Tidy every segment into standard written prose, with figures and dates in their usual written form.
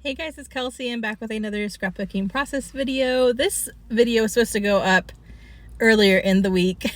Hey guys, it's Kelsey. I'm back with another scrapbooking process video. This video was supposed to go up earlier in the week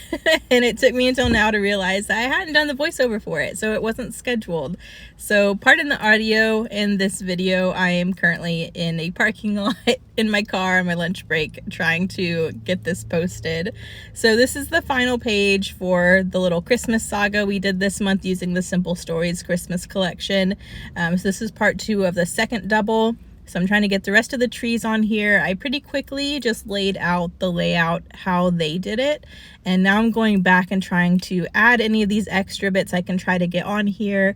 and it took me until now to realize that I hadn't done the voiceover for it, so it wasn't scheduled. So pardon the audio in this video. I am currently in a parking lot in my car on my lunch break trying to get this posted. So this is the final page for the little Christmas saga we did this month using the Simple Stories Christmas collection. So this is part 2 of the second double. So I'm trying to get the rest of the trees on here. I pretty quickly just laid out the layout how they did it. And now I'm going back and trying to add any of these extra bits I can try to get on here.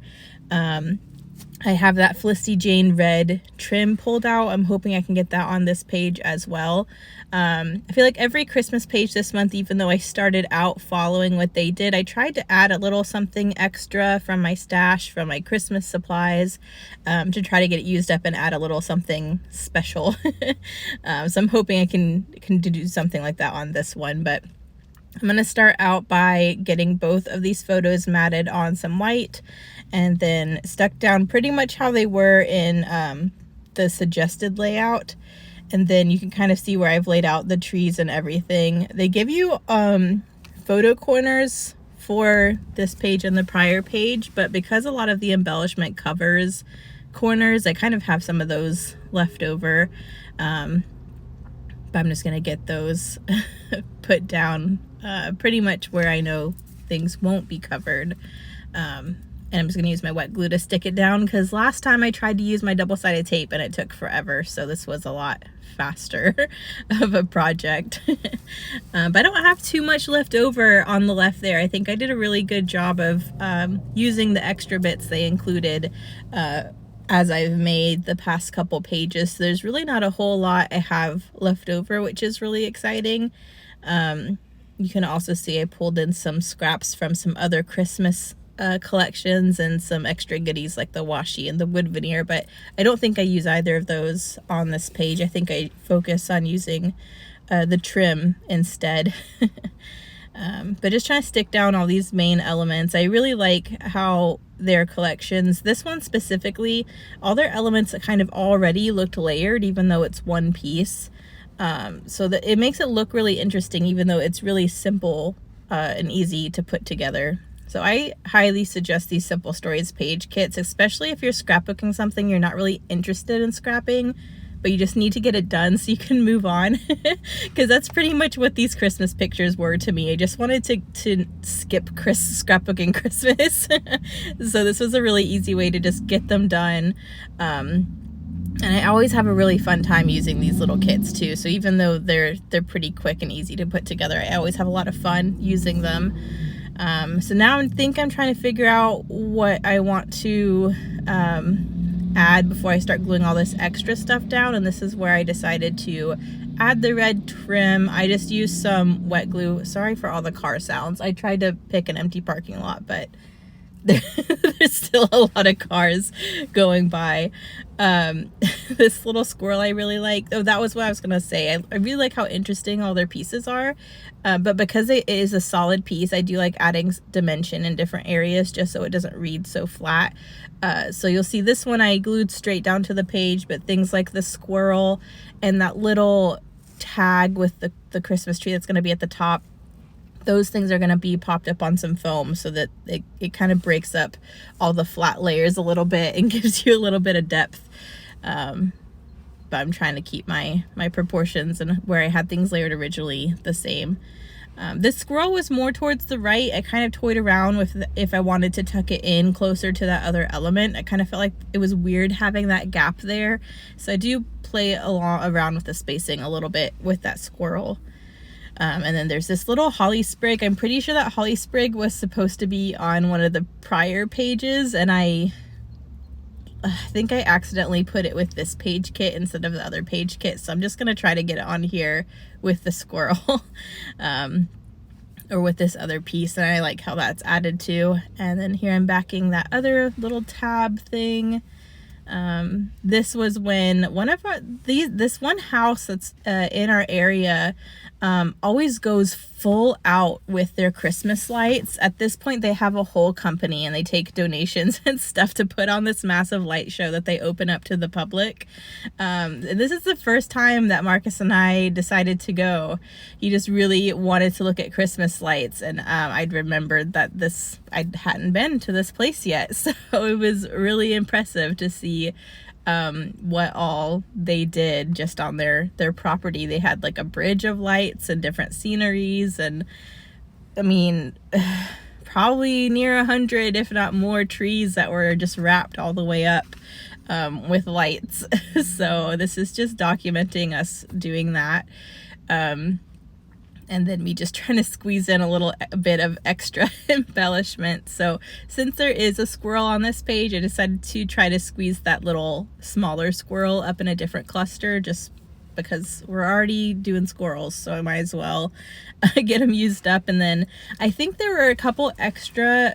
I have that Felicity Jane red trim pulled out. I'm hoping I can get that on this page as well. I feel like every Christmas page this month, even though I started out following what they did, I tried to add a little something extra from my stash, from my Christmas supplies, to try to get it used up and add a little something special. So I'm hoping I can do something like that on this one, but I'm going to start out by getting both of these photos matted on some white and then stuck down pretty much how they were in the suggested layout. And then you can kind of see where I've laid out the trees and everything. They give you photo corners for this page and the prior page, but because a lot of the embellishment covers corners, I kind of have some of those left over. But I'm just going to get those put down pretty much where I know things won't be covered. And I'm just going to use my wet glue to stick it down, because last time I tried to use my double-sided tape and it took forever, so this was a lot faster of a project. But I don't have too much left over on the left there. I think I did a really good job of using the extra bits they included as I've made the past couple pages. So there's really not a whole lot I have left over, which is really exciting. You can also see I pulled in some scraps from some other Christmas collections and some extra goodies like the washi and the wood veneer, but I don't think I use either of those on this page. I think I focus on using the trim instead. But just trying to stick down all these main elements. I really like how their collections, this one specifically, all their elements kind of already looked layered even though it's one piece. So that it makes it look really interesting even though it's really simple and easy to put together. So I highly suggest these Simple Stories page kits, especially if you're scrapbooking something you're not really interested in scrapping, but you just need to get it done so you can move on. Because that's pretty much what these Christmas pictures were to me. I just wanted to skip scrapbooking Christmas. So this was a really easy way to just get them done. And I always have a really fun time using these little kits too. So even though they're pretty quick and easy to put together, I always have a lot of fun using them. So now I think I'm trying to figure out what I want to add before I start gluing all this extra stuff down, and this is where I decided to add the red trim. I just used some wet glue. Sorry for all the car sounds. I tried to pick an empty parking lot, but there's still a lot of cars going by. This little squirrel I really like. Oh, that was what I was gonna say. I really like how interesting all their pieces are, but because it is a solid piece, I do like adding dimension in different areas just so it doesn't read so flat. So you'll see this one I glued straight down to the page, but things like the squirrel and that little tag with the Christmas tree that's going to be at the top, those things are going to be popped up on some foam so that it kind of breaks up all the flat layers a little bit and gives you a little bit of depth. But I'm trying to keep my proportions and where I had things layered originally the same. This squirrel was more towards the right. I kind of toyed around with if I wanted to tuck it in closer to that other element. I kind of felt like it was weird having that gap there. So I do play around with the spacing a little bit with that squirrel. And then there's this little holly sprig. I'm pretty sure that holly sprig was supposed to be on one of the prior pages, and I think I accidentally put it with this page kit instead of the other page kit. So I'm just going to try to get it on here with the squirrel or with this other piece. And I like how that's added to. And then here I'm backing that other little tab thing. This was when one of this one house that's in our area always goes full out with their Christmas lights. At this point, they have a whole company and they take donations and stuff to put on this massive light show that they open up to the public. This is the first time that Marcus and I decided to go. He just really wanted to look at Christmas lights, and I'd remembered that I hadn't been to this place yet, so it was really impressive to see what all they did just on their property. They had like a bridge of lights and different sceneries, and I mean, probably near 100, if not more, trees that were just wrapped all the way up with lights. So this is just documenting us doing that. And then me just trying to squeeze in a bit of extra embellishment. So since there is a squirrel on this page, I decided to try to squeeze that little smaller squirrel up in a different cluster, just because we're already doing squirrels, so I might as well get them used up. And then I think there were a couple extra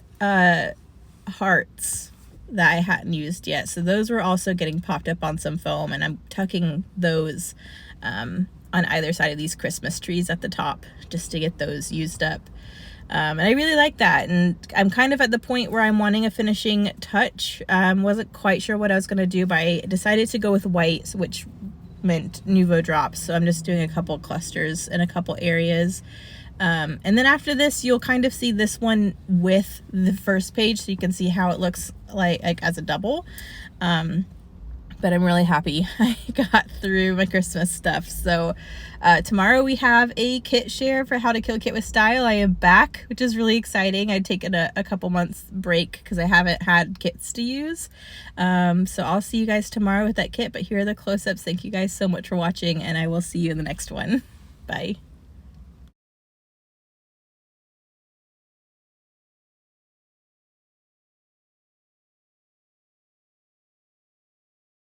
hearts that I hadn't used yet, so those were also getting popped up on some foam, and I'm tucking those on either side of these Christmas trees at the top, just to get those used up. And I really like that, and I'm kind of at the point where I'm wanting a finishing touch. Wasn't quite sure what I was going to do, but I decided to go with white, which meant Nouveau drops, so I'm just doing a couple clusters in a couple areas. And then after this, you'll kind of see this one with the first page, so you can see how it looks like as a double. But I'm really happy I got through my Christmas stuff. So tomorrow we have a kit share for How to Kill Kit with Style. I am back, which is really exciting. I'd taken a couple months break because I haven't had kits to use. So I'll see you guys tomorrow with that kit, but here are the close-ups. Thank you guys so much for watching, and I will see you in the next one. Bye.